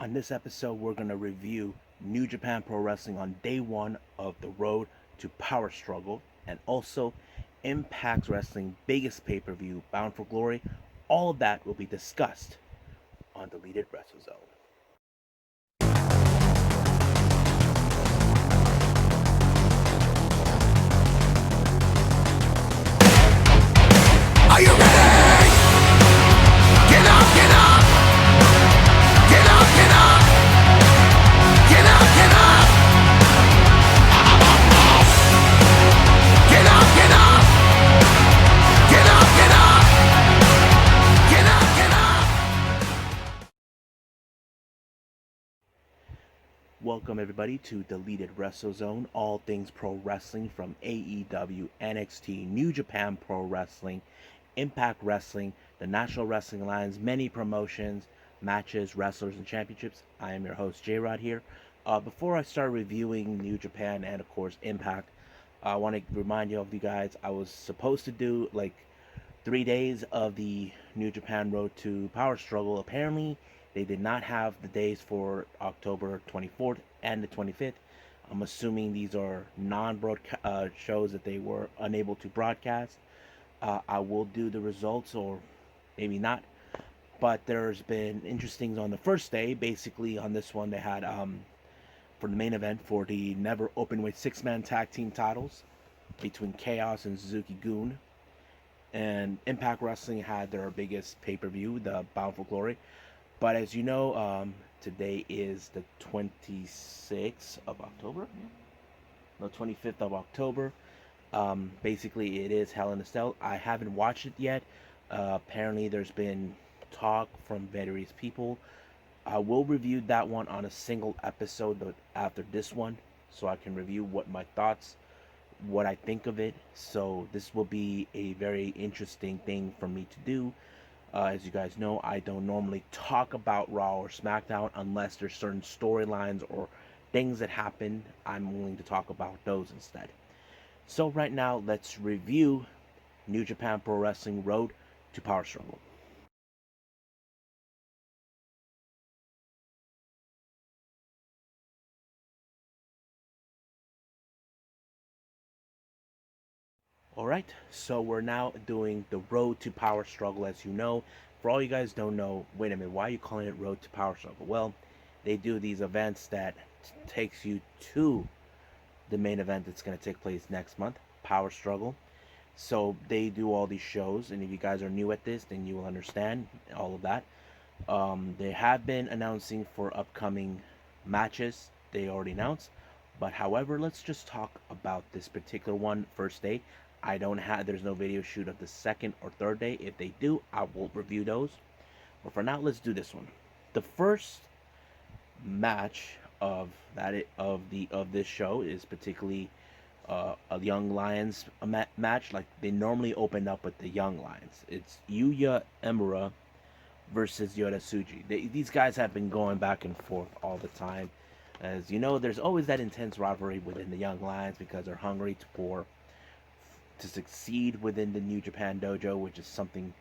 On this episode, we're going to review New Japan Pro Wrestling on day one of the road to Power Struggle, and also Impact Wrestling biggest pay-per-view, Bound for Glory. All of that will be discussed on Deleted Wrestle Zone. Are you ready? Get up, get up! Get up, get up! Get up, get up! Get up, get up! Get up, get up! Get up, get up! Welcome everybody to Deleted Wrestle Zone, all things pro wrestling from AEW, NXT, New Japan Pro Wrestling, Impact Wrestling, the National Wrestling Alliance, many promotions, matches, wrestlers, and championships. I am your host, J-Rod here. Before I start reviewing New Japan and, of course, Impact, I want to remind you guys, I was supposed to do, 3 days of the New Japan Road to Power Struggle. Apparently, they did not have the days for October 24th and the 25th. I'm assuming these are non-broadcast shows that they were unable to broadcast. I will do the results, or maybe not. But there's been interesting on the first day. Basically, on this one, they had for the main event for the Never Openweight six-man tag team titles between Chaos and Suzuki-Gun. And Impact Wrestling had their biggest pay-per-view, the Bound for Glory. But as you know, today is the 26th of October. No, 25th of October. Basically, it is Hell in a Cell. I haven't watched it yet. Apparently, there's been talk from various people. I will review that one on a single episode after this one, so I can review what my thoughts, what I think of it. So this will be a very interesting thing for me to do. As you guys know, I don't normally talk about Raw or SmackDown unless there's certain storylines or things that happen. I'm willing to talk about those instead. So right now, let's review New Japan Pro Wrestling Road to Power Struggle. Alright, so we're now doing the Road to Power Struggle, as you know. For all you guys don't know, wait a minute, why are you calling it Road to Power Struggle? Well, they do these events that takes you to the main event that's going to take place next month, Power Struggle. So they do all these shows, and if you guys are new at this, then you will understand all of that. They have been announcing for upcoming matches. They already announced. But however, let's just talk about this particular one first day. There's no video shoot of the second or third day. If they do, I will review those. But for now, let's do this one. The first match of this show is particularly a Young Lions match. Like they normally open up with the Young Lions. It's Yuya Emura versus Yota Tsuji. These guys have been going back and forth all the time. As you know, there's always that intense rivalry within the Young Lions because they're hungry to succeed within the New Japan Dojo, which is something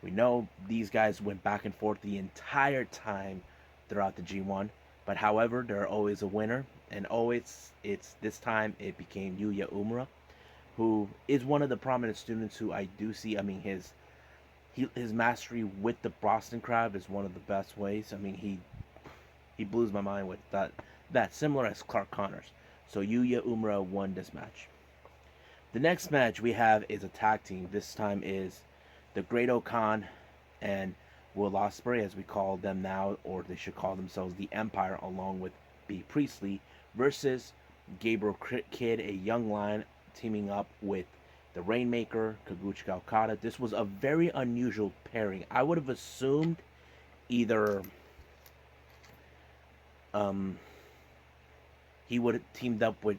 we know. These guys went back and forth the entire time throughout the G1. But however, they're always a winner, and always this time it became Yuya Uemura, who is one of the prominent students who I do see. I mean, his mastery with the Boston Crab is one of the best ways. I mean, he blows my mind with that similar as Clark Connors. So Yuya Uemura won this match. The next match we have is a tag team. This time is the Great O'Khan and Will Ospreay, as we call them now, or they should call themselves the Empire, along with B. Priestley, versus Gabriel Kidd, a young lion, teaming up with the Rainmaker, Kazuchika Okada. This was a very unusual pairing. I would have assumed either he would have teamed up with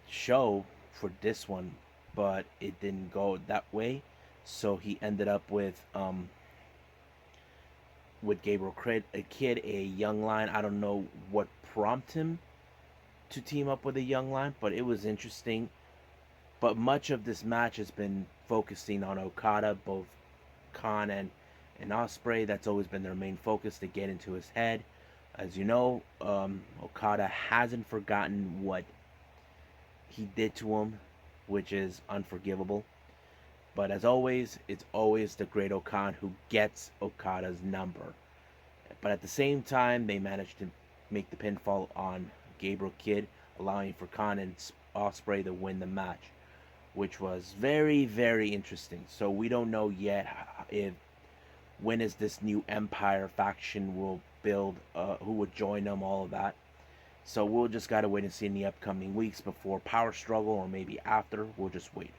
Sho for this one, but it didn't go that way. So he ended up with Gabriel Kidd, a young lion. I don't know what prompted him to team up with a young lion, but it was interesting. But much of this match has been focusing on Okada, both Khan and and Osprey. That's always been their main focus, to get into his head. As you know, Okada hasn't forgotten what he did to him, which is unforgivable. But as always, it's always the great Okan who gets Okada's number. But at the same time, they managed to make the pinfall on Gabriel Kidd, allowing for Khan and Osprey to win the match, which was very, very interesting. So we don't know yet if when is this new Empire faction will build, who would join them, all of that. So we'll just gotta wait and see in the upcoming weeks before Power Struggle, or maybe after. We'll just wait.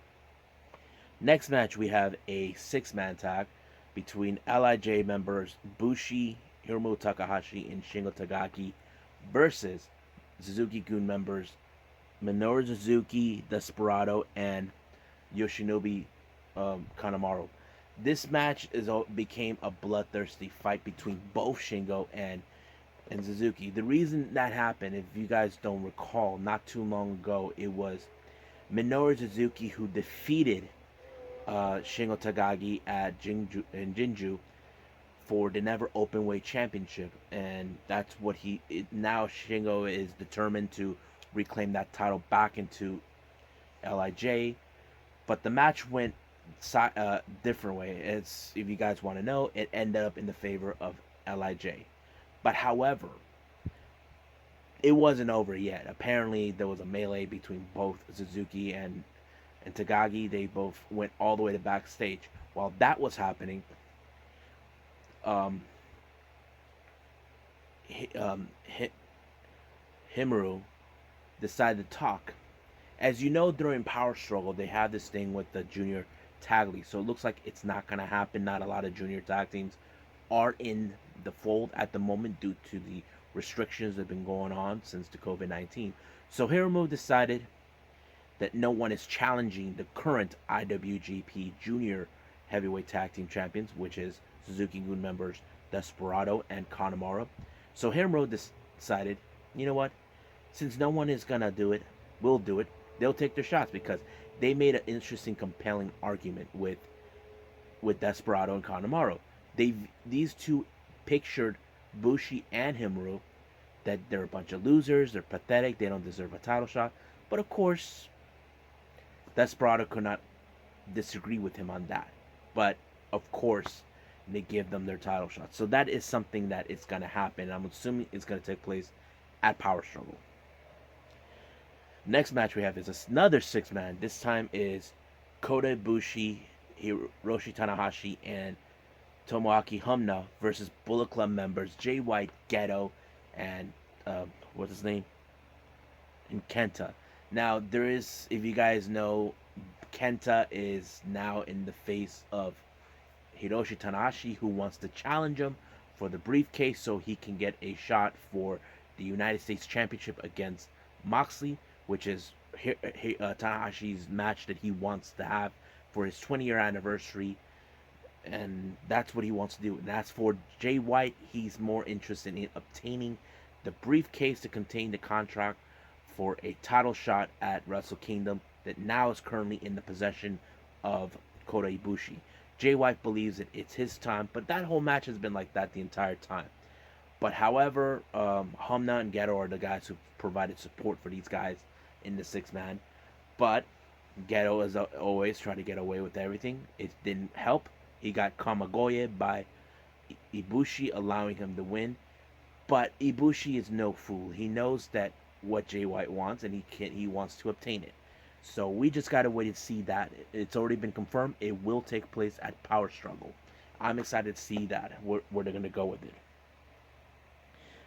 Next match, we have a six-man tag between LIJ members Bushi, Hiromu Takahashi, and Shingo Takagi versus Suzuki-Gun members Minoru Suzuki, Desperado, and Yoshinobu Kanemaru. This match became a bloodthirsty fight between both Shingo and Suzuki. The reason that happened, if you guys don't recall, not too long ago, it was Minoru Suzuki who defeated Shingo Takagi at Jinju for the Never Openweight Championship, and that's what now Shingo is determined to reclaim that title back into LIJ. But the match went different way. It's, if you guys want to know, it ended up in the favor of LIJ. But however, it wasn't over yet. Apparently, there was a melee between both Suzuki and Takagi. They both went all the way to backstage. While that was happening, Himuru decided to talk. As you know, during Power Struggle, they have this thing with the junior tag league. So it looks like it's not going to happen. Not a lot of junior tag teams are in the fold at the moment due to the restrictions that have been going on since the COVID-19. So Hiromu decided that no one is challenging the current IWGP Junior Heavyweight Tag Team Champions, which is Suzuki-Gun members Desperado and Kanemaru. So Hiromu decided, you know what? Since no one is gonna do it, we'll do it. They'll take their shots, because they made an interesting, compelling argument with Desperado and Kanemaru. These two pictured Bushi and Himuru that they're a bunch of losers, they're pathetic, they don't deserve a title shot. But of course, Desperado could not disagree with him on that. But of course, they give them their title shot. So that is something that is going to happen. I'm assuming it's going to take place at Power Struggle. Next match we have is another six-man. This time is Kota Ibushi, Hiroshi Tanahashi, and Tomoaki Honma versus Bullet Club members Jay White, Geto, and what's his name? And Kenta. Now, there is, if you guys know, Kenta is now in the face of Hiroshi Tanahashi, who wants to challenge him for the briefcase so he can get a shot for the United States Championship against Moxley, which is Tanahashi's match that he wants to have for his 20-year anniversary. And that's what he wants to do. And as for Jay White, he's more interested in obtaining the briefcase to contain the contract for a title shot at Wrestle Kingdom that now is currently in the possession of Kota Ibushi. Jay White believes that it's his time, but that whole match has been like that the entire time. But however, Honma and Geto are the guys who provided support for these guys in the six-man. But Geto, as always, tried to get away with everything. It didn't help. He got Kamagoye by Ibushi, allowing him to win. But Ibushi is no fool. He knows that what Jay White wants, and he wants to obtain it. So we just gotta wait and see that. It's already been confirmed. It will take place at Power Struggle. I'm excited to see that, where they're gonna go with it.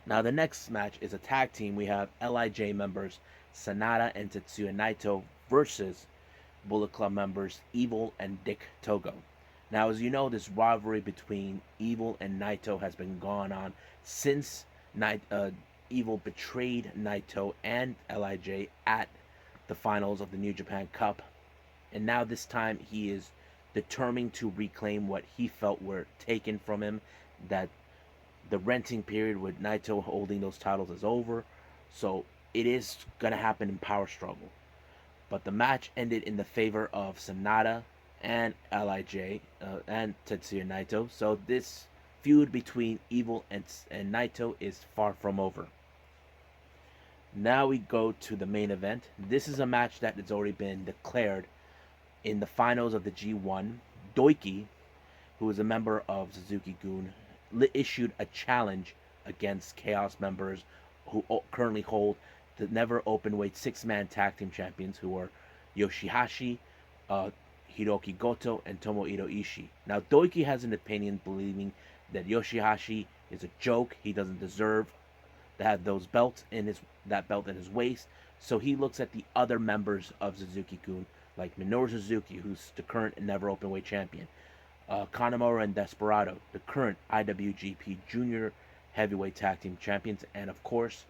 Now the next match is a tag team. We have LIJ members Sanada and Tetsuya Naito versus Bullet Club members Evil and Dick Togo. Now, as you know, this rivalry between Evil and Naito has been going on since Evil betrayed Naito and LIJ at the finals of the New Japan Cup. And now this time he is determined to reclaim what he felt were taken from him, that the renting period with Naito holding those titles is over. So it is going to happen in Power Struggle. But the match ended in the favor of Sanada and Lij and Tetsuya Naito. So this feud between Evil and Naito is far from over. Now we go to the main event. This is a match that has already been declared in the finals of the G1. Doiki, who is a member of Suzuki-Gun, issued a challenge against Chaos members who currently hold the Never Openweight six-man tag team champions, who are Yoshihashi, uh, Hiroki Goto, and Tomohiro Ishii. Now, Doiki has an opinion believing that Yoshihashi is a joke. He doesn't deserve to have those belts in that belt in his waist. So he looks at the other members of Suzuki-Gun, like Minoru Suzuki, who's the current Never Openweight champion, Kanemaru and Desperado, the current IWGP Junior Heavyweight Tag Team Champions, and of course,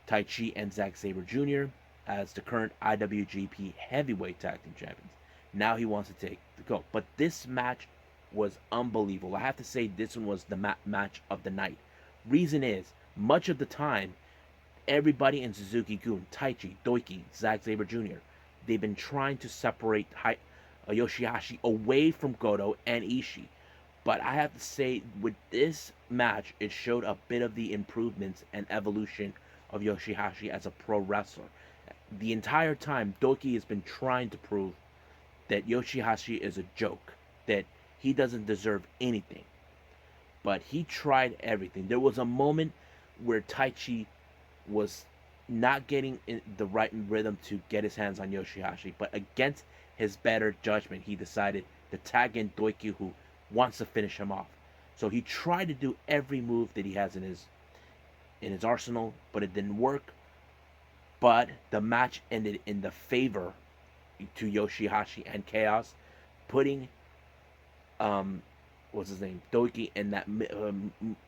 Taichi and Zack Sabre Jr. as the current IWGP Heavyweight Tag Team Champions. Now he wants to take the go. But this match was unbelievable. I have to say, this one was the match of the night. Reason is, much of the time, everybody in Suzuki-Gun, Taichi, Doiki, Zack Sabre Jr., they've been trying to separate Yoshihashi away from Goto and Ishii. But I have to say, with this match, it showed a bit of the improvements and evolution of Yoshihashi as a pro wrestler. The entire time, Doiki has been trying to prove that Yoshihashi is a joke, that he doesn't deserve anything. But he tried everything. There was a moment where Taichi was not getting in the right rhythm to get his hands on Yoshihashi, but against his better judgment, he decided to tag in Doiki, who wants to finish him off. So he tried to do every move that he has in his arsenal, but it didn't work. But the match ended in the favor to Yoshihashi and Chaos, putting what's his name, Doiki, in that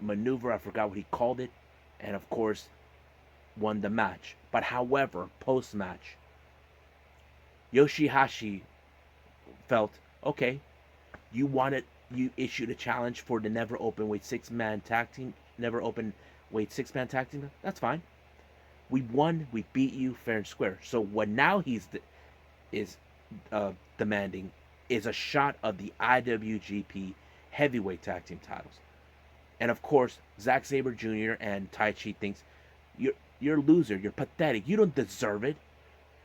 maneuver. I forgot what he called it, and of course won the match. But however, post match, Yoshihashi felt, okay, you issued a challenge for the Never Openweight six-man tag team, Never Openweight six-man tag team. That's fine. We won. We beat you fair and square. So what now he's demanding is a shot of the IWGP Heavyweight Tag Team titles. And of course, Zack Sabre Jr. and Taichi thinks you're a loser. You're pathetic. You don't deserve it.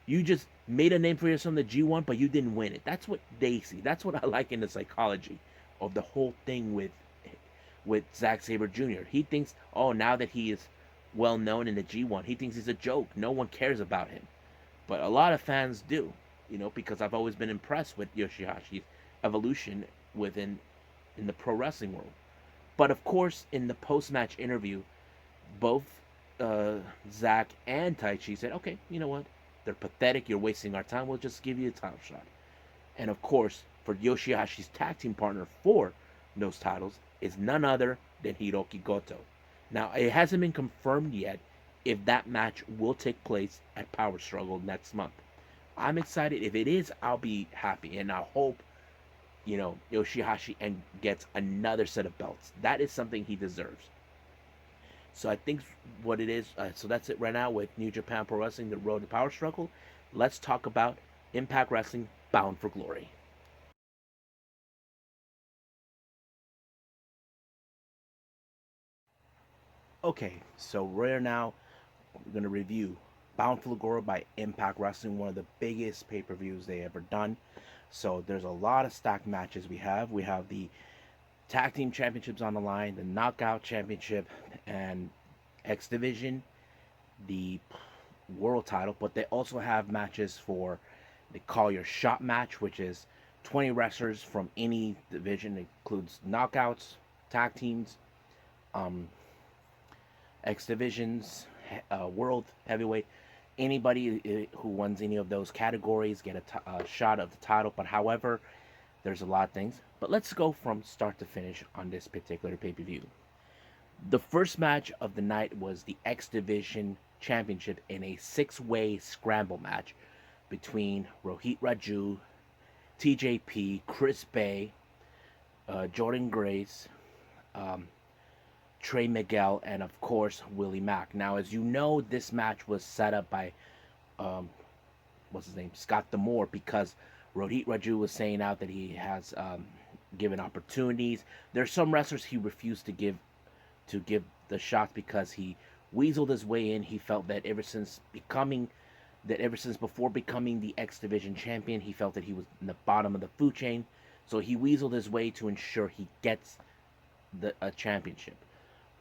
You just made a name for yourself in the G1, but you didn't win it. That's what they see. That's what I like in the psychology of the whole thing with Zack Sabre Jr. He thinks, oh, now that he is well known in the G1, he thinks he's a joke. No one cares about him. But a lot of fans do, because I've always been impressed with Yoshihashi's evolution in the pro wrestling world. But of course, in the post-match interview, both Zack and Taichi said, okay, you know what? They're pathetic. You're wasting our time. We'll just give you a title shot. And of course, for Yoshihashi's tag team partner for those titles is none other than Hiroki Goto. Now, it hasn't been confirmed yet if that match will take place at Power Struggle next month. I'm excited. If it is, I'll be happy. And I hope, Yoshihashi gets another set of belts. That is something he deserves. So I think what it is, so that's it right now with New Japan Pro Wrestling, the Road to Power Struggle. Let's talk about Impact Wrestling, Bound for Glory. Okay, so we're going to review Bound for Glory by Impact Wrestling, one of the biggest pay-per-views they ever done. So there's a lot of stacked matches we have. We have the Tag Team Championships on the line, the Knockout Championship, and X Division, the World Title. But they also have matches for the Call Your Shot match, which is 20 wrestlers from any division. It includes knockouts, tag teams, X Divisions, World Heavyweight. Anybody who wins any of those categories get a shot of the title. But however, there's a lot of things. But let's go from start to finish on this particular pay-per-view. The first match of the night was the X Division Championship in a six-way scramble match between Rohit Raju, TJP, Chris Bay, Jordan Grace, Trey Miguel, and of course Willie Mack. Now, as you know, this match was set up by what's his name, Scott D'Amore, because Rohit Raju was saying out that he has given opportunities. There's some wrestlers he refused to give the shots because he weaseled his way in. He felt that ever since before becoming the X Division champion, he felt that he was in the bottom of the food chain. So he weaseled his way to ensure he gets a championship.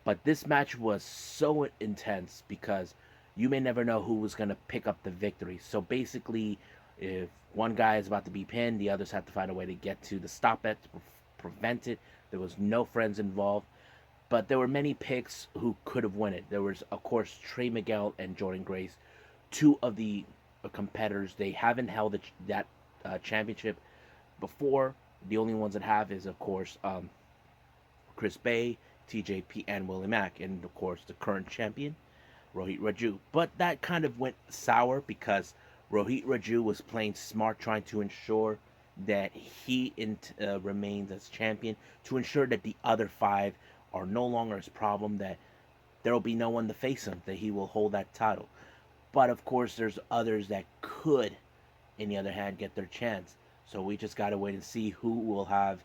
But this match was so intense because you may never know who was going to pick up the victory. So basically, if one guy is about to be pinned, the others have to find a way to get to the stop it to prevent it. There was no friends involved, but there were many picks who could have won it. There was, of course, Trey Miguel and Jordan Grace, two of the competitors. They haven't held that championship before. The only ones that have is, of course, Chris Bay, TJP, and Willie Mack, and of course the current champion, Rohit Raju. But that kind of went sour because Rohit Raju was playing smart, trying to ensure that he remains as champion, to ensure that the other five are no longer his problem, that there will be no one to face him, that he will hold that title. But of course, there's others that could, in the other hand, get their chance. So we just got to wait and see who will have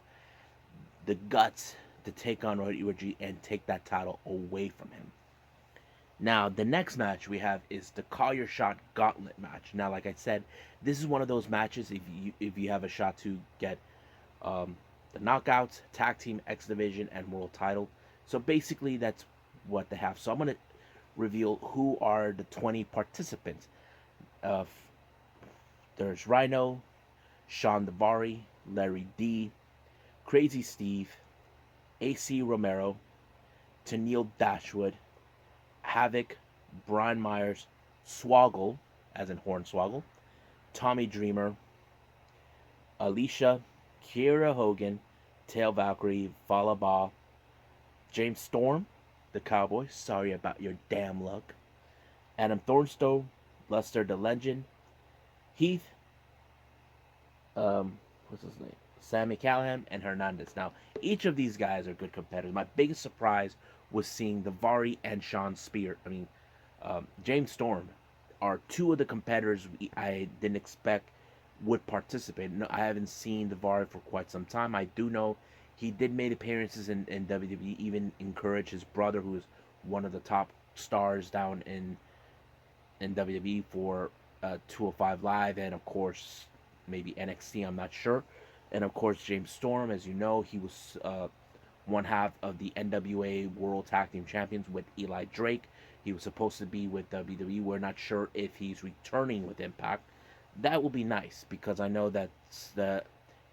the guts to take on Rohit Raju and take that title away from him. Now, the next match we have is the Call Your Shot Gauntlet match. Now, like I said, this is one of those matches if you have a shot to get the knockouts, tag team, X Division, and world title. So basically, that's what they have. So I'm gonna reveal who are the 20 participants. There's Rhino, Sean Davari, Larry D, Crazy Steve, AC Romero, Tennille Dashwood, Havoc, Brian Myers, Swoggle, as in Hornswoggle, Tommy Dreamer, Alicia, Kiera Hogan, Tail Valkyrie, Falaba, James Storm, the Cowboy, sorry about your damn luck, Adam Thornstone, Lester the Legend, Heath, what's his name? Sammy Callahan, and Hernandez. Now, each of these guys are good competitors. My biggest surprise was seeing Davari and Sean Spear. James Storm are two of the competitors I didn't expect would participate. No, I haven't seen Davari for quite some time. I do know he did make appearances in WWE, even encouraged his brother, who is one of the top stars down in WWE, for 205 Live, and of course maybe NXT, I'm not sure. And of course, James Storm, as you know, he was one half of the NWA World Tag Team Champions with Eli Drake. He was supposed to be with WWE. We're not sure if he's returning with Impact. That will be nice because I know that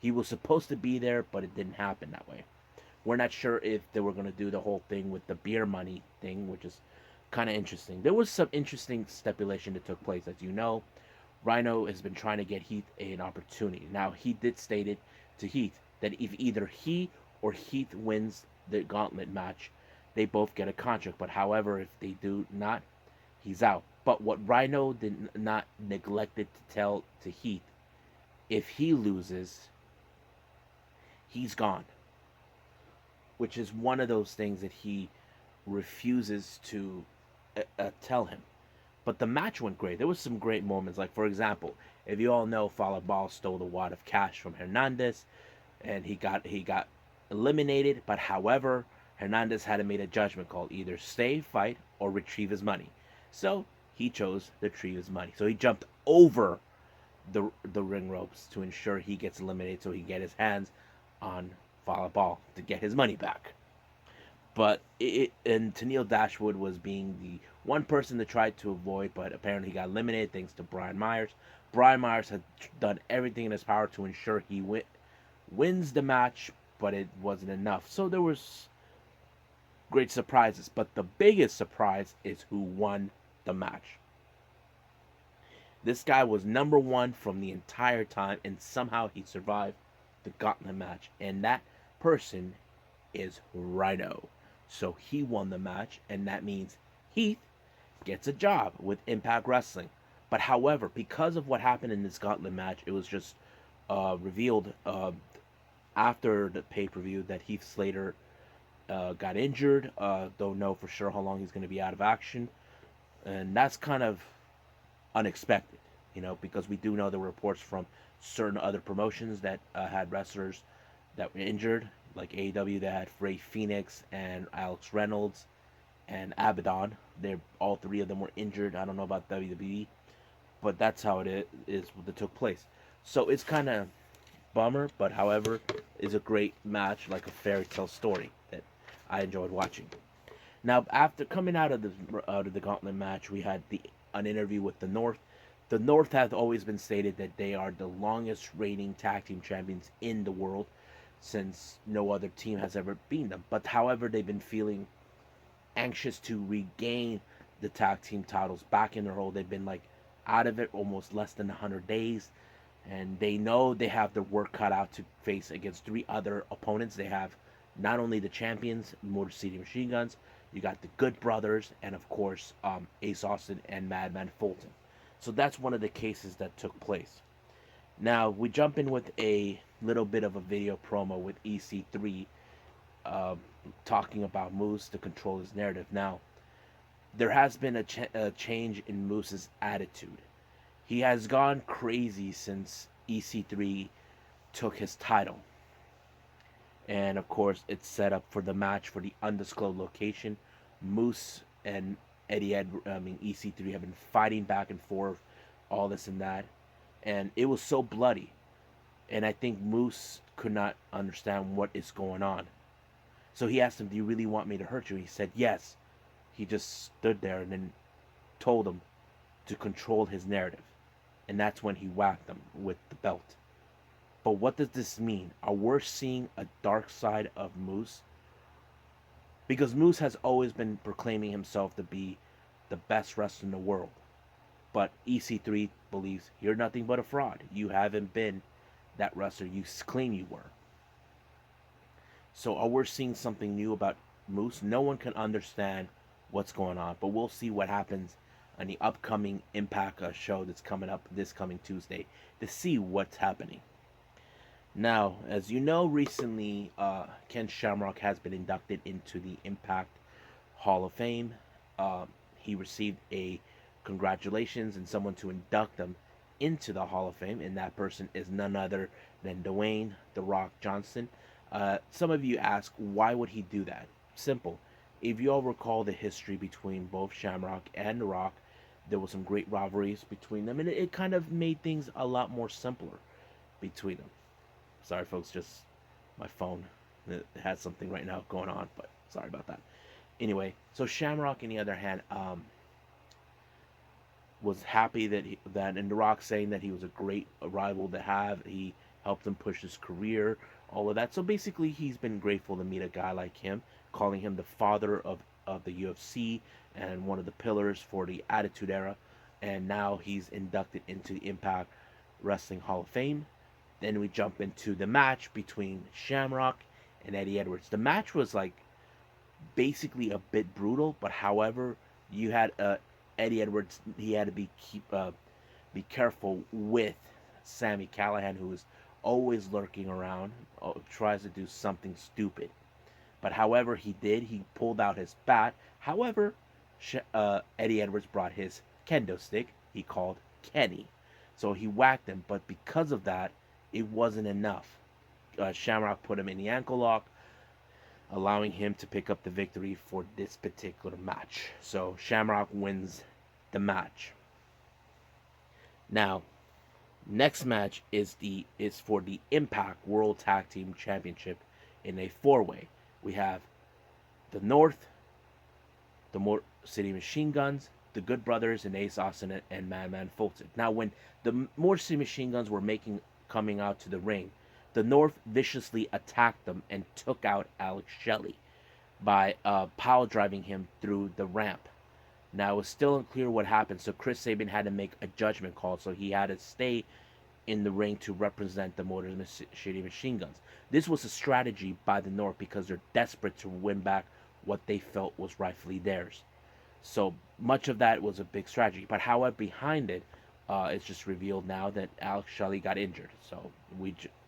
he was supposed to be there, but it didn't happen that way. We're not sure if they were going to do the whole thing with the beer money thing, which is kind of interesting. There was some interesting stipulation that took place. As you know, Rhino has been trying to get Heath an opportunity. Now, he did state it to Heath that if either he or Heath wins the gauntlet match, they both get a contract. But however, if they do not, he's out. But what Rhino did not neglected to tell to Heath, if he loses, he's gone. Which is one of those things that he refuses to tell him. But the match went great. There was some great moments. Like, for example, if you all know, Falabal stole the wad of cash from Hernandez, and he got eliminated. But however, Hernandez had to make a judgment call: either stay, fight, or retrieve his money. So he chose to retrieve his money. So he jumped over the ring ropes to ensure he gets eliminated, so he can get his hands on Falabal to get his money back. But and Tennille Dashwood was being the one person to try to avoid, but apparently he got eliminated thanks to Brian Myers. Brian Myers had done everything in his power to ensure he wins the match, but it wasn't enough. So there was great surprises, but the biggest surprise is who won the match. This guy was number one from the entire time, and somehow he survived the gauntlet match, and that person is Rhino. So he won the match, and that means Heath gets a job with Impact Wrestling. But however, because of what happened in this gauntlet match, it was just revealed after the pay-per-view that Heath Slater got injured. Don't know for sure how long he's going to be out of action. And that's kind of unexpected, because we do know the reports from certain other promotions that had wrestlers that were injured, like AEW that had Ray Phoenix and Alex Reynolds and Abaddon. They're all three of them were injured. I don't know about WWE, but that's how it is that took place. So it's kind of bummer, but however, is a great match, like a fairy tale story that I enjoyed watching. Now, after coming out of the Gauntlet match, we had an interview with the North. The North have always been stated that they are the longest reigning tag team champions in the world, since no other team has ever beaten them. But however, they've been feeling anxious to regain the tag team titles back in their hold. They've been like out of it almost less than 100 days, and they know they have their work cut out to face against three other opponents. They have not only the champions, Motor City Machine Guns, you got the Good Brothers, and of course Ace Austin and Madman Fulton. So that's one of the cases that took place. Now we jump in with a little bit of a video promo with EC3 uh, talking about Moose to control his narrative. Now there has been a change in Moose's attitude. He has gone crazy since EC3 took his title. And of course, it's set up for the match for the undisclosed location. Moose and EC3 have been fighting back and forth, all this and that. And it was so bloody. And I think Moose could not understand what is going on. So he asked him, "Do you really want me to hurt you?" And he said, "Yes." He just stood there and then told him to control his narrative. And that's when he whacked him with the belt. But what does this mean? Are we seeing a dark side of Moose? Because Moose has always been proclaiming himself to be the best wrestler in the world. But EC3 believes you're nothing but a fraud. You haven't been that wrestler you claim you were. So are we seeing something new about Moose? No one can understand what's going on, but we'll see what happens on the upcoming Impact show that's coming up this coming Tuesday to see what's happening. Now, as you know, recently Ken Shamrock has been inducted into the Impact Hall of Fame. He received a congratulations and someone to induct him into the Hall of Fame, and that person is none other than Dwayne "The Rock" Johnson. Some of you ask, why would he do that? Simple. If you all recall the history between both Shamrock and The Rock, there was some great rivalries between them, and it kind of made things a lot more simpler between them. Sorry, folks, just my phone. It has something right now going on, but sorry about that. Anyway, so Shamrock, on the other hand, was happy and The Rock saying that he was a great rival to have. He helped him push his career, all of that. So basically, he's been grateful to meet a guy like him, calling him the father of the UFC and one of the pillars for the Attitude Era. And now he's inducted into the Impact Wrestling Hall of Fame. Then we jump into the match between Shamrock and Eddie Edwards. The match was like basically a bit brutal, but however, you had Eddie Edwards. He had to be careful with Sami Callihan, who is always lurking around, tries to do something stupid. But however, he pulled out his bat. However, Eddie Edwards brought his kendo stick. He called Kenny, so he whacked him. But because of that, it wasn't enough. Shamrock put him in the ankle lock, allowing him to pick up the victory for this particular match. So Shamrock wins the match. Now, next match is for the Impact World Tag Team Championship in a four-way. We have the North, the Motor City Machine Guns, the Good Brothers, and Ace Austin and Madman Fulton. Now, when the Motor City Machine Guns were coming out to the ring, the North viciously attacked them and took out Alex Shelley by power driving him through the ramp. Now, it's still unclear what happened, so Chris Sabin had to make a judgment call, so he had to stay in the ring to represent the Motor City Machine Guns. This was a strategy by the North because they're desperate to win back what they felt was rightfully theirs. So much of that was a big strategy. But however, behind it, it's just revealed now that Alex Shelley got injured. So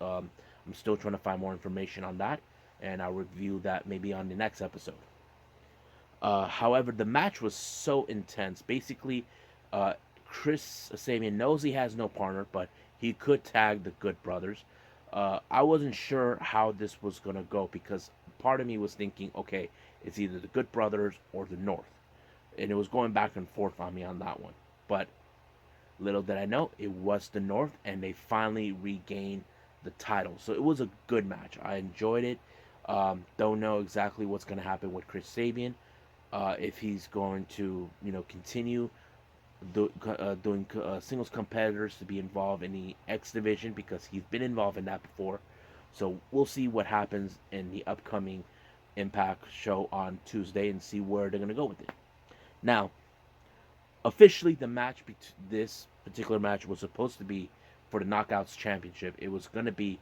I'm still trying to find more information on that, and I'll review that maybe on the next episode. However, the match was so intense. Basically, Chris Sabin knows he has no partner, but he could tag the Good Brothers. I wasn't sure how this was gonna go because part of me was thinking, okay, it's either the Good Brothers or the North, and it was going back and forth on me on that one. But little did I know, it was the North, and they finally regained the title. So it was a good match. I enjoyed it. Don't know exactly what's going to happen with Chris Sabian. If he's going to, continue doing singles competitors to be involved in the X division because he's been involved in that before. So we'll see what happens in the upcoming Impact show on Tuesday and see where they're going to go with it. Now, officially, this particular match was supposed to be for the Knockouts Championship. It was going to be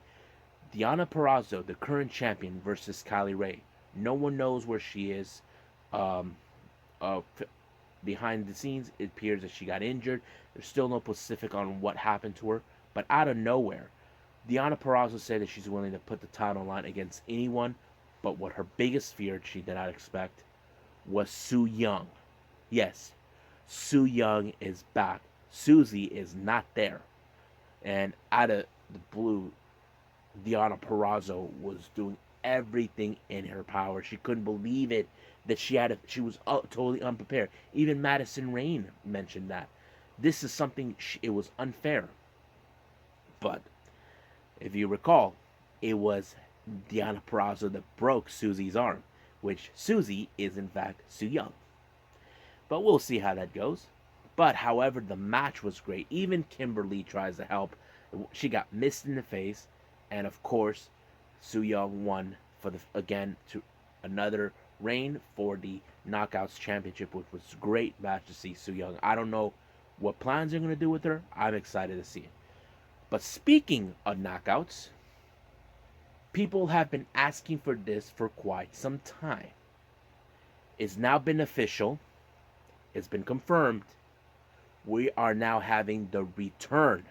Deonna Purrazzo, the current champion, versus Kylie Rae. No one knows where she is. Um, uh, Behind the scenes, it appears that she got injured. There's still no specific on what happened to her. But out of nowhere, Deonna Purrazzo said that she's willing to put the title on line against anyone. But what her biggest fear she did not expect was Su Yung. Yes, Su Yung is back. Susie is not there. And out of the blue, Deonna Purrazzo was doing everything in her power. She couldn't believe it that she was totally unprepared. Even Madison Rayne mentioned that. This is something, it was unfair. But if you recall, it was Deonna Purrazzo that broke Susie's arm, which Susie is in fact Su Yung. But we'll see how that goes. But however, the match was great. Even Kimberly tries to help. She got missed in the face, and of course, Su Yung won for to another reign for the Knockouts Championship, which was a great match to see Su Yung. I don't know what plans they're gonna do with her. I'm excited to see it. But speaking of knockouts, people have been asking for this for quite some time. It's now been official. It's been confirmed. We are now having the return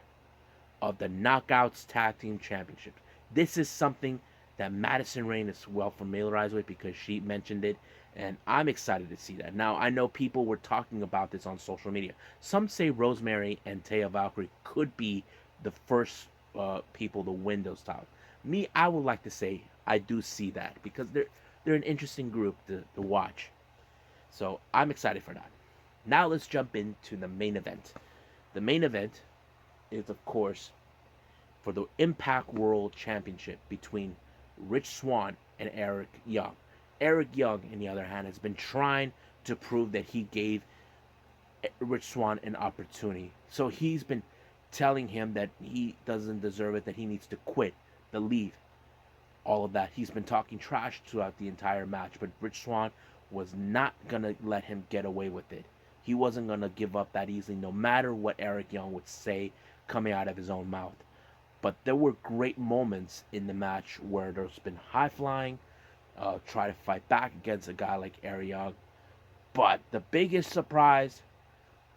of the Knockouts Tag Team Championships. This is something that Madison Rayne is well familiarized with because she mentioned it, and I'm excited to see that. Now, I know people were talking about this on social media. Some say Rosemary and Taya Valkyrie could be the first people to win those titles. Me, I would like to say I do see that because they're an interesting group to watch. So I'm excited for that. Now let's jump into the main event. The main event is, of course, for the Impact World Championship between Rich Swann and Eric Young. Eric Young, on the other hand, has been trying to prove that he gave Rich Swann an opportunity. So he's been telling him that he doesn't deserve it, that he needs to quit, to leave, all of that. He's been talking trash throughout the entire match, but Rich Swann was not going to let him get away with it. He wasn't going to give up that easily, no matter what Eric Young would say coming out of his own mouth. But there were great moments in the match where there's been high flying, try to fight back against a guy like Eric Young. But the biggest surprise,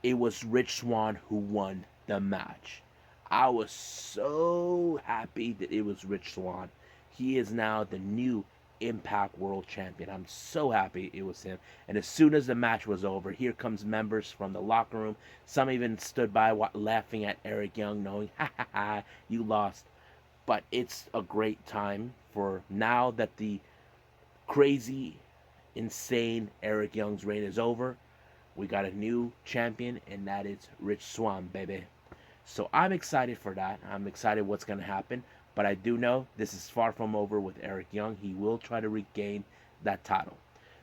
it was Rich Swann who won the match. I was so happy that it was Rich Swann. He is now the new Impact World Champion. I'm so happy it was him. And as soon as the match was over, here comes members from the locker room. Some even stood by laughing at Eric Young, knowing, ha ha ha, you lost. But it's a great time for now that the crazy, insane Eric Young's reign is over. We got a new champion, and that is Rich Swann, baby. So I'm excited for that. I'm excited what's going to happen. But I do know this is far from over with Eric Young. He will try to regain that title.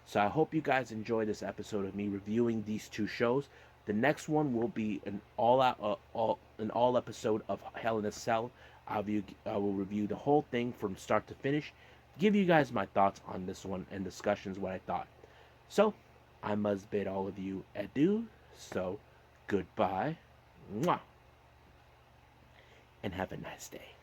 So I hope you guys enjoy this episode of me reviewing these two shows. The next one will be an all episode of Hell in a Cell. I will review the whole thing from start to finish. Give you guys my thoughts on this one and discussions what I thought. So I must bid all of you adieu. So goodbye. Mwah. And have a nice day.